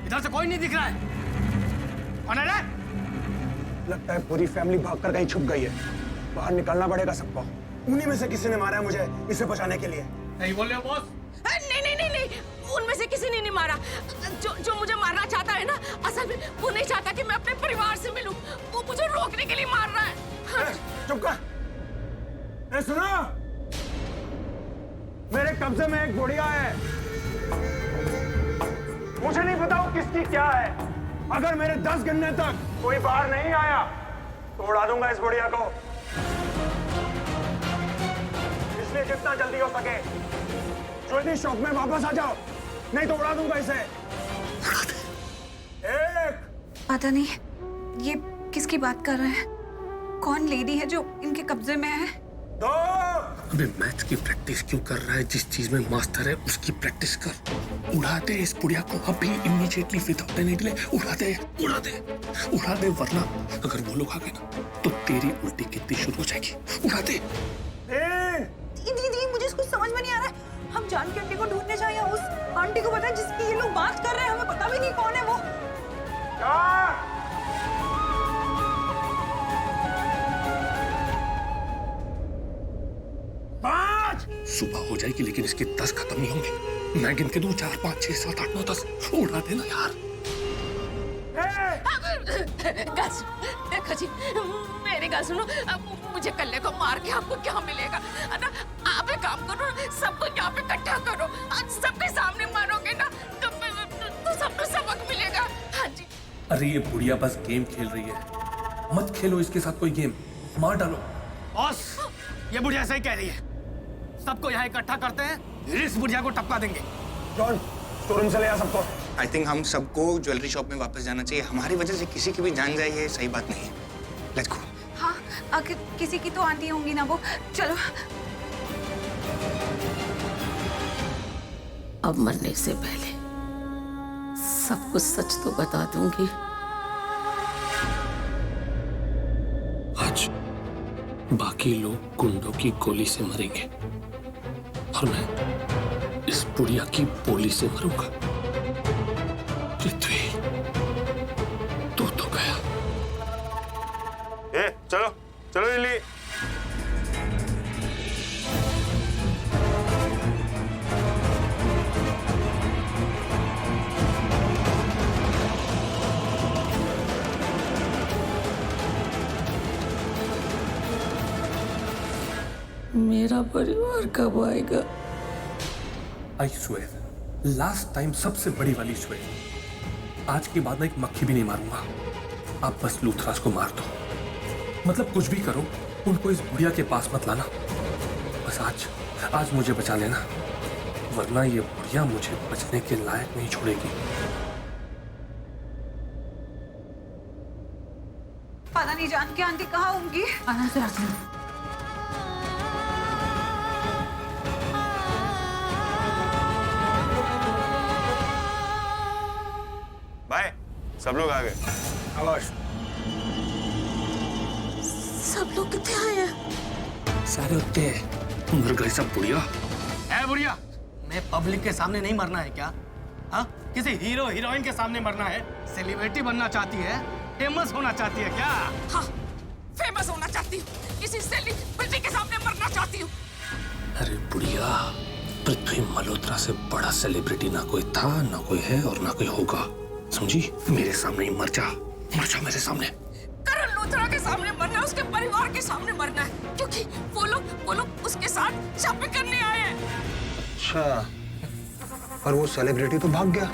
इधर से कोई नहीं दिख रहा है। कौन है रे? लगता है पूरी फैमिली भागकर कहीं छुप गई है। बाहर निकलना पड़ेगा सबको। उन्हीं में से किसी ने मारा है मुझे इसे बचाने के लिए। नहीं बोल रहे हो बॉस? नहीं, उनमें से किसी ने नहीं मारा। जो मुझे मारना चाहता है ना, असल में वो नहीं चाहता कि मैं अपने परिवार से मिलूं। वो मुझे रोकने के लिए मार रहा है। हाँ। चुप कर। सुनो, मेरे कब्जे में एक बुढ़िया है। मुझे नहीं पता वो किसकी क्या है। अगर मेरे 10 गिनने तक कोई बाहर नहीं आया तो उड़ा दूंगा इस बुढ़िया को। इसलिए जितना जल्दी हो सके ज्वेलरी शॉप में वापस आ जाओ, नहीं तो उड़ा दूंगा इसे। एक पता नहीं ये किसकी बात कर रहे हैं। कौन लेडी है जो इनके कब्जे में है? 2 अबे मैथ की प्रैक्टिस क्यों कर रहा है? जिस चीज में मास्टर है उसकी प्रैक्टिस कर। उड़ा दे इस बुढ़िया को अभी, इमीडिएटली विदाउट एनी डिले। उड़ा दे वरना अगर वो लोग आ गए ना तो तेरी उल्टी गिनती शुरू हो जाएगी। उड़ा दे। दीदी मुझे कुछ समझ में नहीं आ रहा है। हम जानकी आंटी को ढूंढने जाए या उस आंटी को पता है जिसकी ये लोग बात कर रहे हैं? हमें पता भी नहीं कौन है वो। 4 5 सुबह हो जाएगी लेकिन इसके 10 खत्म नहीं होंगे। मैं गिन के दूं 4 5 6 7 8 9 10। उड़ा देना यार। देखो जी, मेरी बात सुनो। अब मुझे कल्ले को मार के आपको क्या मिलेगा? ना आप एक काम करो, सबको यहाँ पे इकट्ठा करो। आज सबके सामने मारोगे ना तो सबको सबक मिलेगा। हाँ जी। अरे ये बुढ़िया बस गेम खेल रही है, मत खेलो इसके साथ कोई गेम। मार डालो। बॉस, ये बुढ़िया सही कह रही है। सबको यहाँ इकट्ठा करते हैं, फिर इस बुढ़िया को टपका देंगे। जॉन, स्टोर से ले आ सबको। आई थिंक हम सबको ज्वेलरी शॉप में वापस जाना चाहिए। हमारी वजह से किसी की भी जान जाए ये सही बात नहीं है। Let's go. हाँ, आखिर किसी की तो आंटी होंगी ना वो। चलो। अब मरने से पहले सब कुछ सच तो बता दूंगी। आज बाकी लोग गुंडों की गोली से मरेंगे और मैं इस बुढ़िया की बोली से मरूंगा। पृथ्वी, तू तो गया। चलो चलो लिली। मेरा परिवार कब आएगा? आई स्वेयर, लास्ट टाइम सबसे बड़ी वाली स्वेयर। आज के बाद मैं एक मक्खी भी नहीं मारूंगा। आप बस लूथरास को मार दो। मतलब कुछ भी करो, उनको इस बुढ़िया के पास मत लाना। बस आज मुझे बचा लेना, वरना ये बुढ़िया मुझे बचने के लायक नहीं छोड़ेगी। पता नहीं जानकी आंटी कहाँ होंगी। आना से आती हूँ। भाई, सब लोग आ गए। आवाज। सब लोग कितने आए हैं? सारे होते हैं। मर गए सब बुढ़िया। है बुढ़िया, मैं पब्लिक के सामने नहीं मरना है क्या? हाँ, किसी हीरो हीरोइन के सामने मरना है? सेलिब्रिटी बनना चाहती है? फेमस होना चाहती है क्या? हाँ, फेमस होना चाहती हूँ। किसी सेलिब्रिटी के सामने मरना चाहती हूँ। अरे बुढ़िया, पृथ्वी मल्होत्रा से बड़ा सेलिब्रिटी ना कोई था, ना कोई है और ना कोई होगा। समझी? मेरे सामने ही मर जा मेरे सामने। करण लूथरा के सामने मरना है, उसके परिवार के सामने मरना है, क्योंकि वो लोग उसके साथ शॉपिंग करने आए हैं। अच्छा, पर वो सेलिब्रिटी तो भाग गया,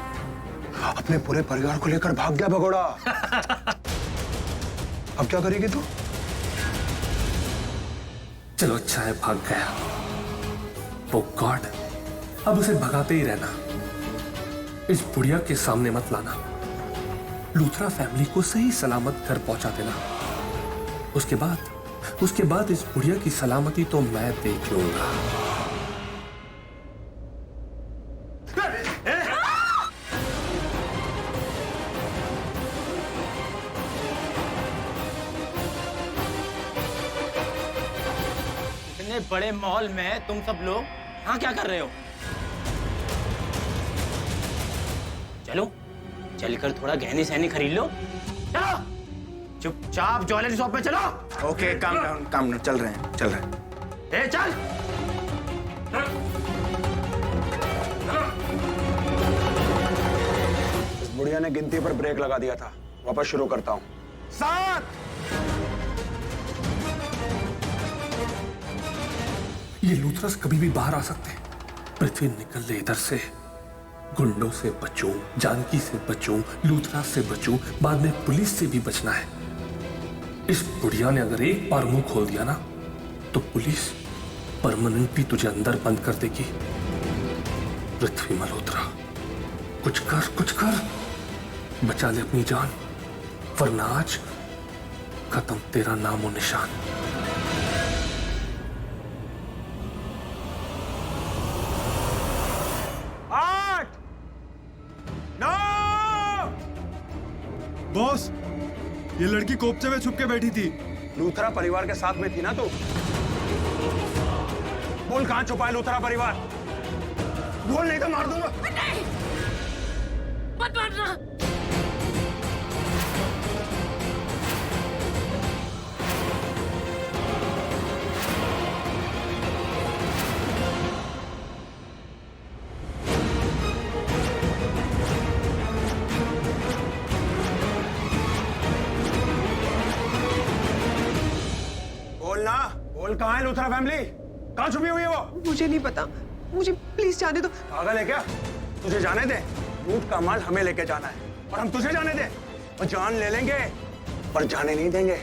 अपने पूरे परिवार को लेकर भाग गया भगोड़ा। अब क्या करेगी तू? चलो अच्छा है भाग गया। ओ गॉड, अब उसे भगाते ही रहना। इस बुढ़िया के सामने मत लाना। लूथरा फैमिली को सही सलामत घर पहुंचा देना। उसके बाद इस बुढ़िया की सलामती तो मैं देख लूंगा। इतने बड़े मॉल में तुम सब लोग यहाँ क्या कर रहे हो? चलो चलकर थोड़ा गहने सहने खरीद लो। चलो चुपचाप ज्वेलरी शॉप में चलो। ओके काम डाउन चल रहे हैं। ए चल। इस बुढ़िया ने गिनती पर ब्रेक लगा दिया था। वापस शुरू करता हूँ। 7। ये लूथरस कभी भी बाहर आ सकते हैं। पृथ्वी निकल ले इधर से। गुंडों से बचूं, जानकी से बचूं, लूथरस से बचूं, बाद में पुलिस से भी बचना है। इस बुढ़िया ने अगर एक बार मुंह खोल दिया ना तो पुलिस परमानेंटली तुझे अंदर बंद कर देगी। पृथ्वी मल्होत्रा, कुछ कर बचा ले अपनी जान, वरना आज खत्म तेरा नामो निशान। बॉस, ये लड़की कोपचे में छुप के बैठी थी। लूथरा परिवार के साथ में थी ना तू? बोल कहां छुपा है लूथरा परिवार? बोल नहीं तो मार दूंगा। नहीं, मत मारना। बोल कहां है लूथरा फैमिली? कहां छुपी हुई है वो? मुझे नहीं पता, मुझे प्लीज जाने दो। पागल है क्या? तुझे जाने दे। लूट का माल हमें लेके जाना है और हम तुझे जाने दे। और जान ले लेंगे पर जाने नहीं देंगे।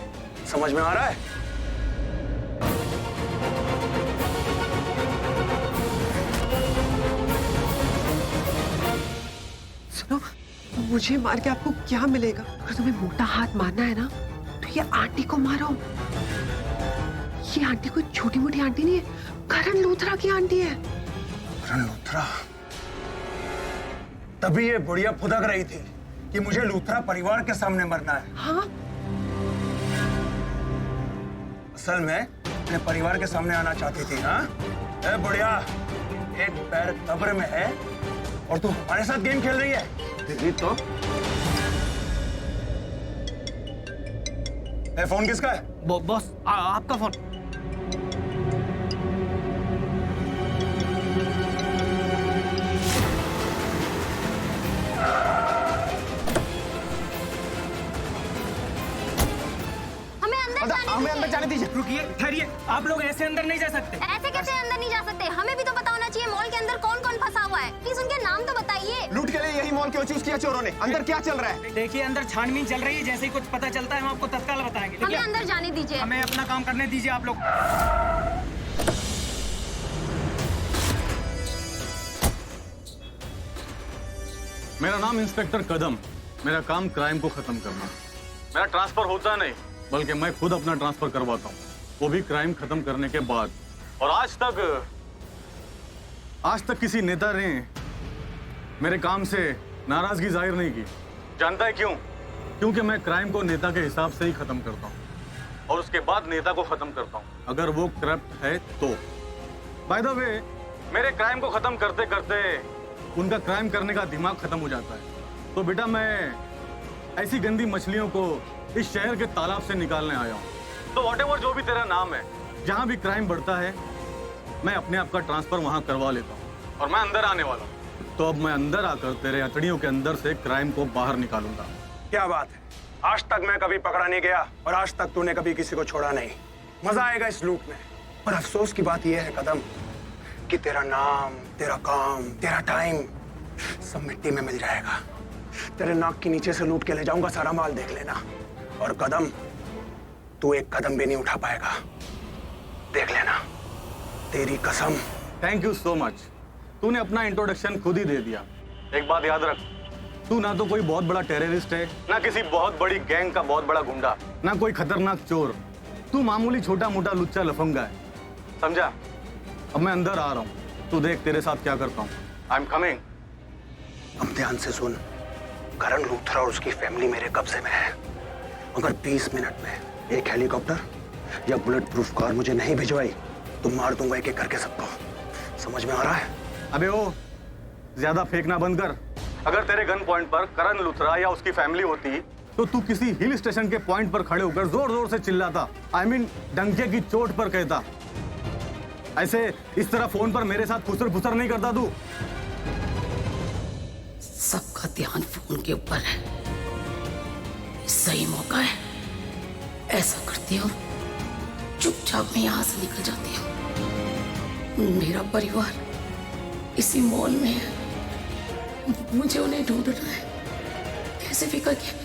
समझ में आ रहा है? सुनो, मुझे मार के आपको क्या मिलेगा? अगर तुम्हें मोटा हाथ मारना है ना तो ये आंटी को मारो। ये आंटी कोई छोटी मोटी आंटी नहीं है, करण लूथरा की आंटी है। करण लूथरा? तभी ये बुढ़िया फुदक रही थी कि मुझे लूथरा परिवार के सामने मरना है। हाँ? असल में अपने परिवार के सामने आना चाहती थी। हाँ? ए बुढ़िया, एक पैर कब्र में है और तू हमारे साथ गेम खेल रही है। तेरी तो फोन किसका है? बॉस आपका फोन। हमें अंदर जाने दीजिए। रुकिए, ठहरिए। आप लोग ऐसे अंदर नहीं जा सकते। ऐसे कैसे अंदर नहीं जा सकते? हमें भी तो पता होना चाहिए मॉल के अंदर कौन कौन फंसा हुआ है। प्लीज उनके नाम तो बताइए। लूट के लिए यही मॉल क्यों चूज किया चोरों ने? अंदर क्या चल रहा है? देखिए, अंदर छानबीन चल रही है। जैसे ही कुछ पता चलता है हम आपको तत्काल बताएंगे। हमें अंदर जाने दीजिए। हमें अपना काम करने दीजिए आप लोग। मेरा नाम इंस्पेक्टर कदम। मेरा काम क्राइम को खत्म करना। मेरा ट्रांसफर होता नहीं बल्कि मैं खुद अपना ट्रांसफर करवाता हूँ, वो भी क्राइम खत्म करने के बाद। और आज तक किसी नेता ने मेरे काम से नाराजगी जाहिर नहीं की। जानता है क्यों? क्योंकि मैं क्राइम को नेता के हिसाब से ही खत्म करता हूँ और उसके बाद नेता को खत्म करता हूँ अगर वो करप्ट है तो। बाय द वे, मेरे क्राइम को खत्म करते करते उनका क्राइम करने का दिमाग खत्म हो जाता है। तो बेटा, मैं ऐसी गंदी मछलियों को इस शहर के तालाब से निकालने आया हूँ। तो व्हाटएवर जो भी तेरा नाम है, जहाँ भी क्राइम बढ़ता है मैं अपने आप का ट्रांसफर वहाँ करवा लेता हूँ और मैं अंदर आने वाला हूँ। तो अब मैं अंदर आकर तेरे हथड़ियों के अंदर से क्राइम को बाहर निकालूंगा। क्या बात है? आज तक मैं कभी पकड़ा नहीं गया और आज तक तूने कभी किसी को छोड़ा नहीं। मजा आएगा इस लूट में। पर अफसोस की बात यह है कदम कि तेरा नाम, तेरा काम, तेरा टाइम सब मिट्टी में मिल जाएगा। तेरे नाक के नीचे से लूट के ले जाऊंगा सारा माल, देख लेना। और कदम, तू एक कदम भी नहीं उठा पाएगा, देख लेना, तेरी कसम। Thank you so much. तूने अपना इंट्रोडक्शन खुद ही दे दिया। एक बात याद रख, तू ना तो कोई बहुत बड़ा टेररिस्ट है, ना किसी बहुत बड़ी गैंग का बहुत बड़ा गुंडा, ना कोई खतरनाक चोर। तू मामूली छोटा मोटा लुच्चा लफंगा है, समझा? अब मैं अंदर आ रहा हूँ, तू देख तेरे साथ क्या करता हूँ। I am coming. अब ध्यान से सुन, करण लूथरा और उसकी फैमिली मेरे कब्जे में है। अगर 20 मिनट में एक हेलीकॉप्टर या बुलेट प्रूफ कार मुझे नहीं भिजवाई तो मार दूंगा एक एक करके सबको। समझ में आ रहा है? अबे ओ, ज्यादा फेंकना बंद कर। अगर तेरे गन पॉइंट पर करण लुथरा या उसकी फैमिली होती तो तू किसी हिल स्टेशन के पॉइंट पर खड़े होकर जोर जोर से चिल्लाता, आई मीन डंके की चोट पर कहता। ऐसे इस तरह फोन पर मेरे साथ फुसर फुसर नहीं करता तू। सबका ध्यान फोन के ऊपर है। सही मौका है, ऐसा करती हूँ, चुपचाप मैं यहाँ से निकल जाती हूँ। मेरा परिवार इसी मॉल में है, मुझे उन्हें ढूंढना है कैसे भी करके।